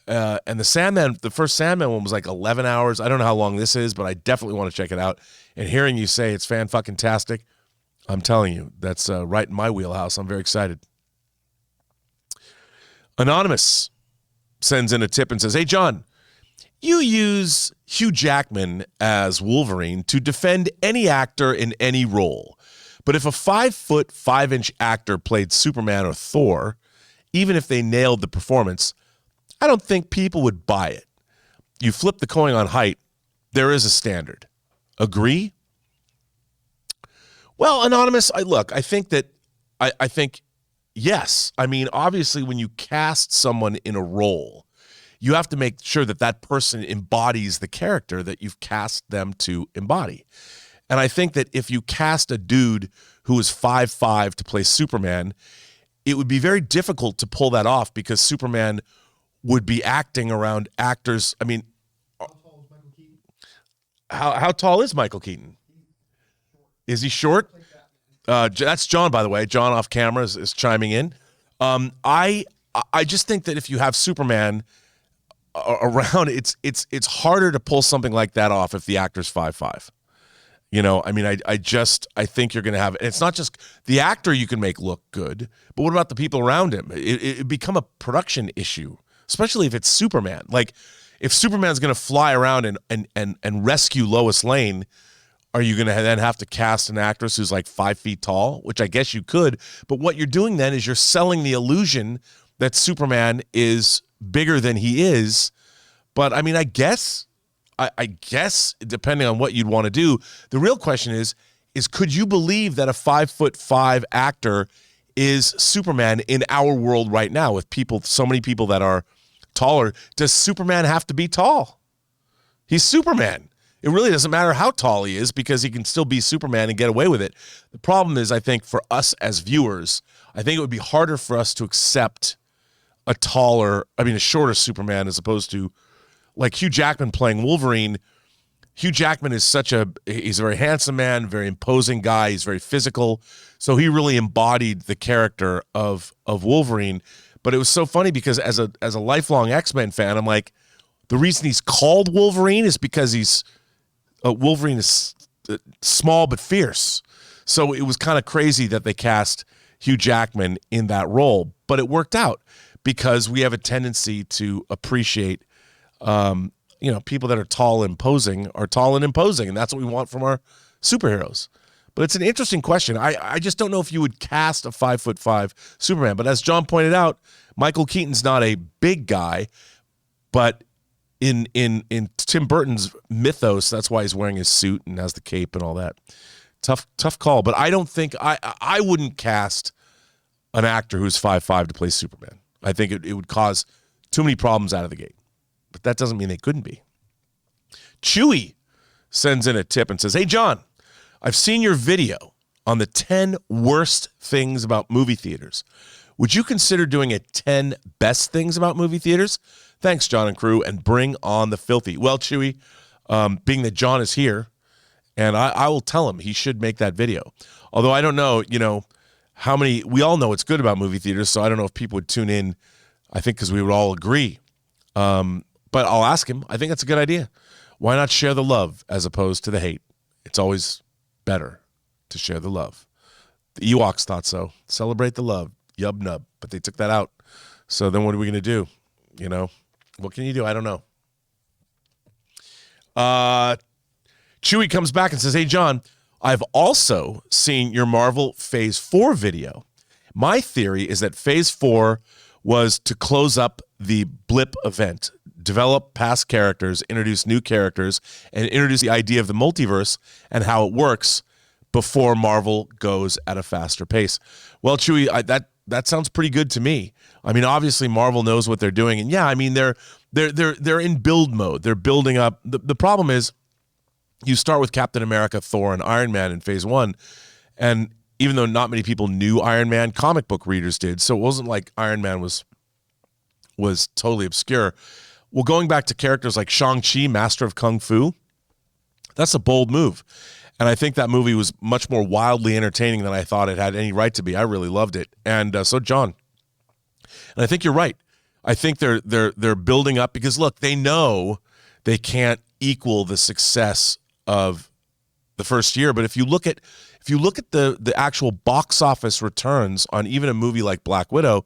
And the first Sandman one was like 11 hours. I don't know how long this is, but I definitely want to check it out. And hearing you say it's fan-fucking-tastic, I'm telling you, that's right in my wheelhouse. I'm very excited. Anonymous sends in a tip and says, hey, John, you use Hugh Jackman as Wolverine to defend any actor in any role. But if a 5', 5" actor played Superman or Thor, even if they nailed the performance, I don't think people would buy it. You flip the coin on height, there is a standard. Agree? Well, Anonymous, I think yes. I mean, obviously, when you cast someone in a role, you have to make sure that that person embodies the character that you've cast them to embody. And I think that if you cast a dude who is 5'5" to play Superman, it would be very difficult to pull that off because Superman would be acting around actors. I mean, how tall is Michael Keaton? Is he short? That's John, by the way. John off camera is chiming in. I just think that if you have Superman around, it's harder to pull something like that off if the actor's 5'5". You know, I mean, I think you're going to have, and it's not just the actor you can make look good, but what about the people around him? It become a production issue, especially if it's Superman. Like, if Superman's going to fly around and rescue Lois Lane, are you going to then have to cast an actress who's like 5 feet tall, which I guess you could, but what you're doing then is you're selling the illusion that Superman is bigger than he is. But I mean, I guess depending on what you'd want to do, the real question is could you believe that a 5'5" actor is Superman in our world right now with so many people that are taller? Does Superman have to be tall? He's Superman. It really doesn't matter how tall he is because he can still be Superman and get away with it. The problem is, I think for us as viewers, I think it would be harder for us to accept a shorter Superman as opposed to like Hugh Jackman playing Wolverine. Hugh Jackman is he's a very handsome man, very imposing guy. He's very physical. So he really embodied the character of Wolverine. But it was so funny because as a lifelong X-Men fan, I'm like, the reason he's called Wolverine is because Wolverine is small but fierce. So it was kind of crazy that they cast Hugh Jackman in that role, but it worked out because we have a tendency to appreciate, people that are tall and imposing, and that's what we want from our superheroes. But it's an interesting question. I just don't know if you would cast a 5'5" Superman. But as John pointed out, Michael Keaton's not a big guy, but in Tim Burton's mythos, that's why he's wearing his suit and has the cape and all that. Tough call. But I don't think I wouldn't cast an actor who's 5'5" to play Superman. I think it would cause too many problems out of the gate. But that doesn't mean they couldn't be. Chewie sends in a tip and says, hey, John, I've seen your video on the 10 worst things about movie theaters. Would you consider doing a 10 best things about movie theaters? Thanks, John and crew, and bring on the filthy. Well, Chewie, being that John is here, and I will tell him he should make that video. Although I don't know, how many, we all know what's good about movie theaters, so I don't know if people would tune in, I think because we would all agree. But I'll ask him. I think that's a good idea. Why not share the love as opposed to the hate? It's always better to share the love. The Ewoks thought so. Celebrate the love. Yub nub. But they took that out. So then what are we going to do? What can you do? I don't know. Chewie comes back and says, hey, John, I've also seen your Marvel Phase 4 video. My theory is that Phase 4 was to close up the blip event, develop past characters, introduce new characters, and introduce the idea of the multiverse and how it works before Marvel goes at a faster pace. Well, Chewie, that sounds pretty good to me. I mean, obviously Marvel knows what they're doing, and yeah, I mean they're in build mode. They're building up. The problem is, you start with Captain America, Thor, and Iron Man in Phase 1, and even though not many people knew Iron Man, comic book readers did, so it wasn't like Iron Man was totally obscure. Well, going back to characters like Shang-Chi, Master of Kung Fu, that's a bold move. And I think that movie was much more wildly entertaining than I thought it had any right to be. I really loved it. And so, John, and I think you're right. I think they're building up because look, they know they can't equal the success of the first year. But if you look at the actual box office returns on even a movie like Black Widow,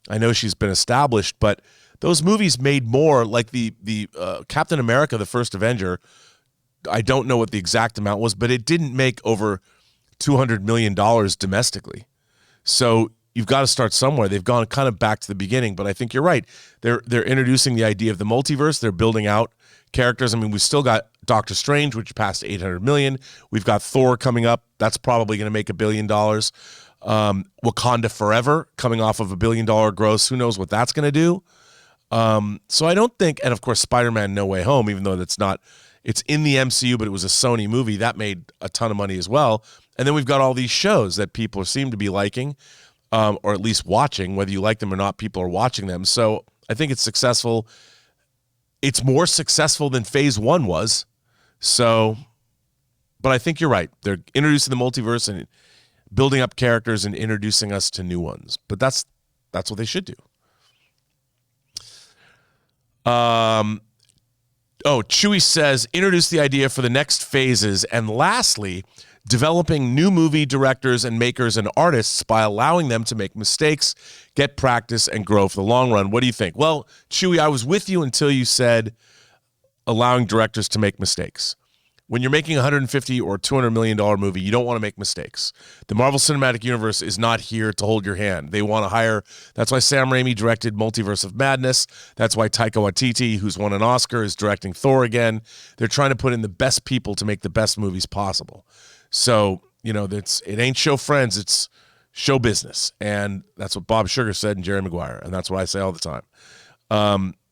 I know she's been established, but those movies made more. Like the Captain America, the First Avenger, I don't know what the exact amount was, but it didn't make over $200 million domestically. So you've got to start somewhere. They've gone kind of back to the beginning, but I think you're right. They're introducing the idea of the multiverse. They're building out characters. I mean, we've still got Doctor Strange, which passed 800 million. We've got Thor coming up. That's probably going to make $1 billion. Wakanda Forever coming off of $1 billion gross. Who knows what that's going to do? So I don't think, and of course, Spider-Man No Way Home, even though it's in the MCU, but it was a Sony movie, that made a ton of money as well. And then we've got all these shows that people seem to be liking, or at least watching. Whether you like them or not, people are watching them. So I think it's successful. It's more successful than Phase 1 was. So, but I think you're right. They're introducing the multiverse and building up characters and introducing us to new ones. But that's what they should do. Chewie says, introduce the idea for the next phases. And lastly, developing new movie directors and makers and artists by allowing them to make mistakes, get practice, and grow for the long run. What do you think? Well, Chewie, I was with you until you said allowing directors to make mistakes. When you're making a $150 or $200 million movie, you don't want to make mistakes. The Marvel Cinematic Universe is not here to hold your hand. They want to hire. That's why Sam Raimi directed Multiverse of Madness. That's why Taika Waititi, who's won an Oscar, is directing Thor again. They're trying to put in the best people to make the best movies possible. So, it ain't show friends, it's show business. And that's what Bob Sugar said in Jerry Maguire. And that's what I say all the time.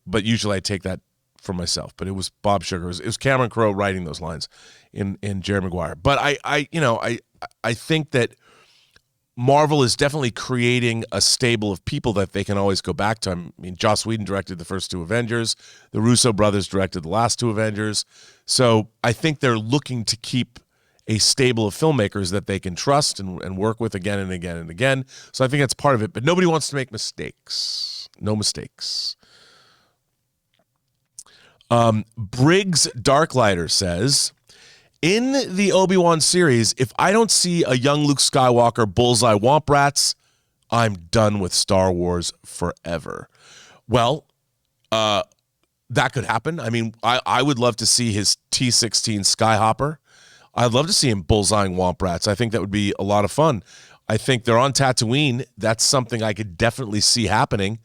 But usually I take that for myself, but it was Bob Sugar. It was Cameron Crowe writing those lines in Jerry Maguire. But I think that Marvel is definitely creating a stable of people that they can always go back to. I mean, Joss Whedon directed the first two Avengers. The Russo brothers directed the last two Avengers. So I think they're looking to keep a stable of filmmakers that they can trust and work with again and again and again. So I think that's part of it. But nobody wants to make mistakes. No mistakes. Briggs Darklighter says, in the Obi-Wan series, if I don't see a young Luke Skywalker bullseye womp rats, I'm done with Star Wars forever. Well, that could happen. I mean, I would love to see his T-16 Skyhopper. I'd love to see him bullseyeing womp rats. I think that would be a lot of fun. I think they're on Tatooine. That's something I could definitely see happening.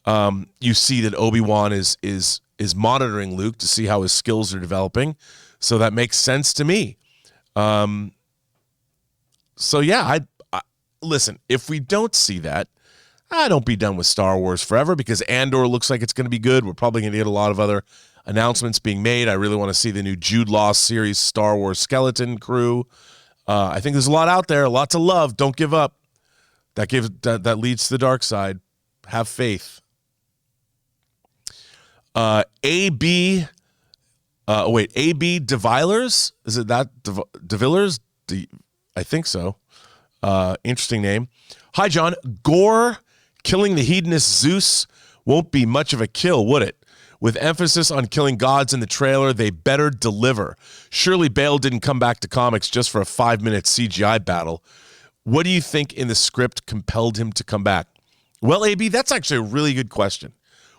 You see that Obi-Wan is monitoring Luke to see how his skills are developing. So that makes sense to me. So yeah, I listen, if we don't see that, I don't be done with Star Wars forever because Andor looks like it's going to be good. We're probably going to get a lot of other announcements being made. I really want to see the new Jude Law series, Star Wars Skeleton Crew. I think there's a lot out there, a lot to love. Don't give up. That leads to the dark side. Have faith. AB DeVillers? Is it that DeVillers? I think so. Interesting name. Hi, John. Gore killing the hedonist Zeus won't be much of a kill, would it? With emphasis on killing gods in the trailer, they better deliver. Surely Bale didn't come back to comics just for a 5-minute CGI battle. What do you think in the script compelled him to come back? Well, AB, that's actually a really good question.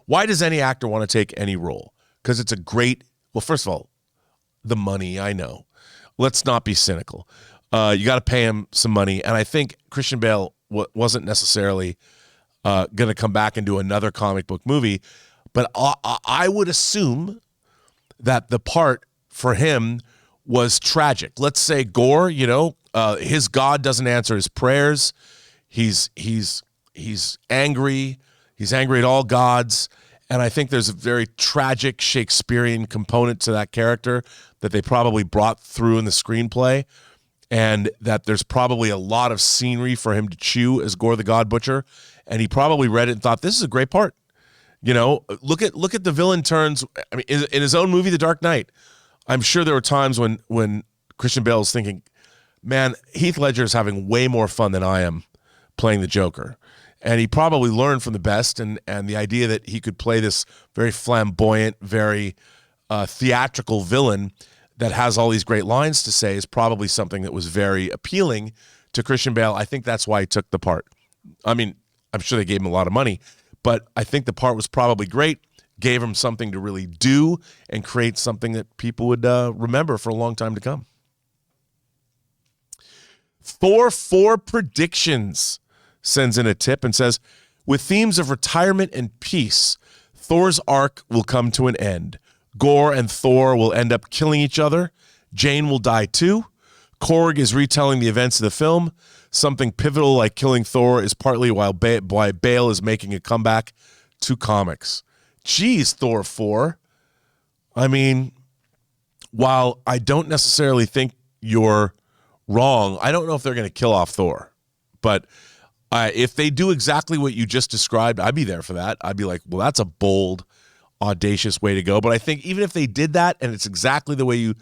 Why does any actor want to take any role? Because it's a great, well, first of all, the money, I know. Let's not be cynical. You got to pay him some money. And I think Christian Bale wasn't necessarily going to come back and do another comic book movie. But I would assume that the part for him was tragic. Let's say Gore, his God doesn't answer his prayers. He's angry. He's angry at all gods. And I think there's a very tragic Shakespearean component to that character that they probably brought through in the screenplay. And that there's probably a lot of scenery for him to chew as Gore the God Butcher. And he probably read it and thought, this is a great part. Look at the villain turns. I mean, in his own movie, The Dark Knight, I'm sure there were times when Christian Bale is thinking, man, Heath Ledger is having way more fun than I am playing the Joker. and he probably learned from the best. And the idea that he could play this very flamboyant, very theatrical villain that has all these great lines to say is probably something that was very appealing to Christian Bale. I think that's why he took the part. I mean, I'm sure they gave him a lot of money, but I think the part was probably great, gave him something to really do and create something that people would remember for a long time to come. Thor 4 Predictions sends in a tip and says, with themes of retirement and peace, Thor's arc will come to an end. Gore and Thor will end up killing each other. Jane will die too. Korg is retelling the events of the film. Something pivotal like killing Thor is partly why Bale is making a comeback to comics. Geez, Thor 4. I mean, while I don't necessarily think you're wrong, I don't know if they're going to kill off Thor. But if they do exactly what you just described, I'd be there for that. I'd be like, well, that's a bold, audacious way to go. But I think even if they did that and it's exactly the way you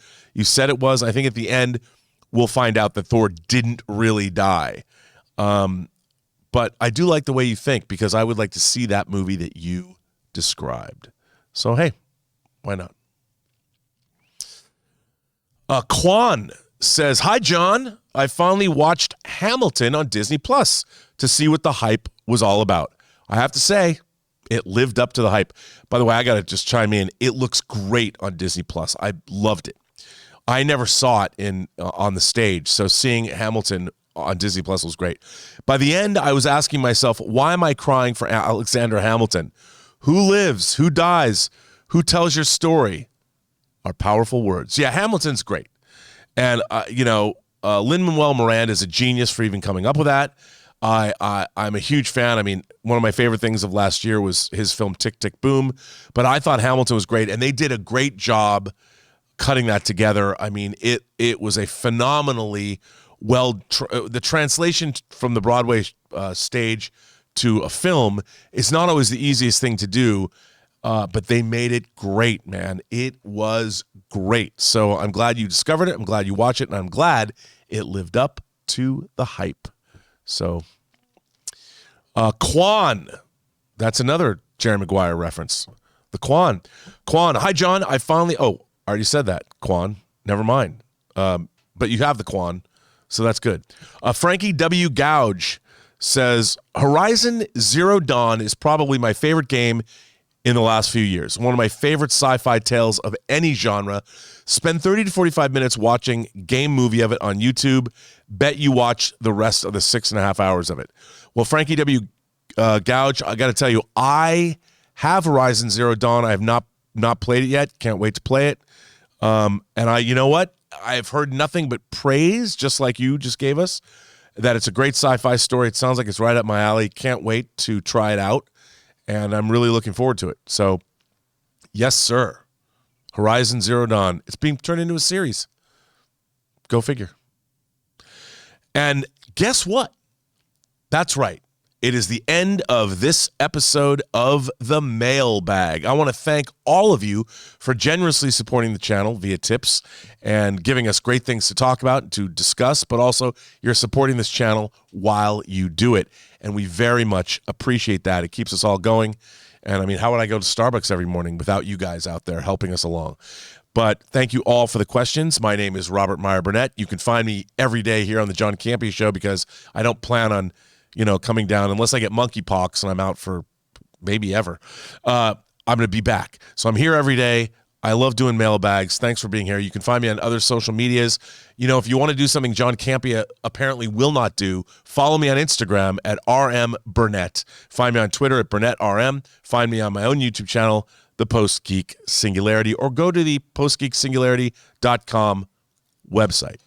said it was, I think at the end we'll find out that Thor didn't really die. But I do like the way you think, because I would like to see that movie that you described. So, hey, why not? Quan says, hi, John. I finally watched Hamilton on Disney Plus to see what the hype was all about. I have to say, it lived up to the hype. By the way, I got to just chime in. It looks great on Disney Plus. I loved it. I never saw it on the stage, so seeing Hamilton on Disney Plus was great. By the end, I was asking myself, why am I crying for Alexander Hamilton? Who lives? Who dies? Who tells your story? Are powerful words. Yeah, Hamilton's great. And, Lin-Manuel Miranda is a genius for even coming up with that. I'm a huge fan. I mean, one of my favorite things of last year was his film Tick, Tick, Boom. But I thought Hamilton was great, and they did a great job cutting that together. I mean, it was a phenomenally the translation from the Broadway stage to a film is not always the easiest thing to do, but they made it great, man. It was great. So I'm glad you discovered it. I'm glad you watched it, and I'm glad it lived up to the hype. So, Quan, that's another Jerry Maguire reference. The Quan, hi, John. I already said that, Quan. Never mind. But you have the Quan, so that's good. Frankie W. Gouge says, Horizon Zero Dawn is probably my favorite game in the last few years. One of my favorite sci-fi tales of any genre. Spend 30 to 45 minutes watching game movie of it on YouTube. Bet you watch the rest of the 6.5 hours of it. Well, Frankie W. Gouge, I got to tell you, I have Horizon Zero Dawn. I have not played it yet. Can't wait to play it. And you know what? I've heard nothing but praise, just like you just gave us, that it's a great sci-fi story. It sounds like it's right up my alley. Can't wait to try it out. And I'm really looking forward to it. So, yes, sir. Horizon Zero Dawn. It's being turned into a series. Go figure. And guess what? That's right. It is the end of this episode of the Mailbag. I want to thank all of you for generously supporting the channel via tips and giving us great things to talk about and to discuss, but also you're supporting this channel while you do it. And we very much appreciate that. It keeps us all going. And I mean, how would I go to Starbucks every morning without you guys out there helping us along? But thank you all for the questions. My name is Robert Meyer Burnett. You can find me every day here on the John Campea Show, because I don't plan on coming down unless I get monkeypox and I'm out for maybe ever. I'm going to be back. So I'm here every day. I love doing mailbags. Thanks for being here. You can find me on other social medias. If you want to do something John Campea apparently will not do, follow me on Instagram at RMBurnett. Find me on Twitter at BurnettRM. Find me on my own YouTube channel, The Post Geek Singularity, or go to the postgeeksingularity.com website.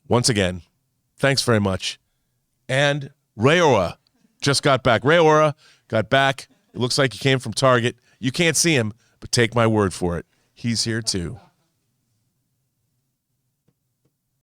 Once again, thanks very much. And Rayora just got back. Rayora got back. It looks like he came from Target. You can't see him, but take my word for it. He's here too.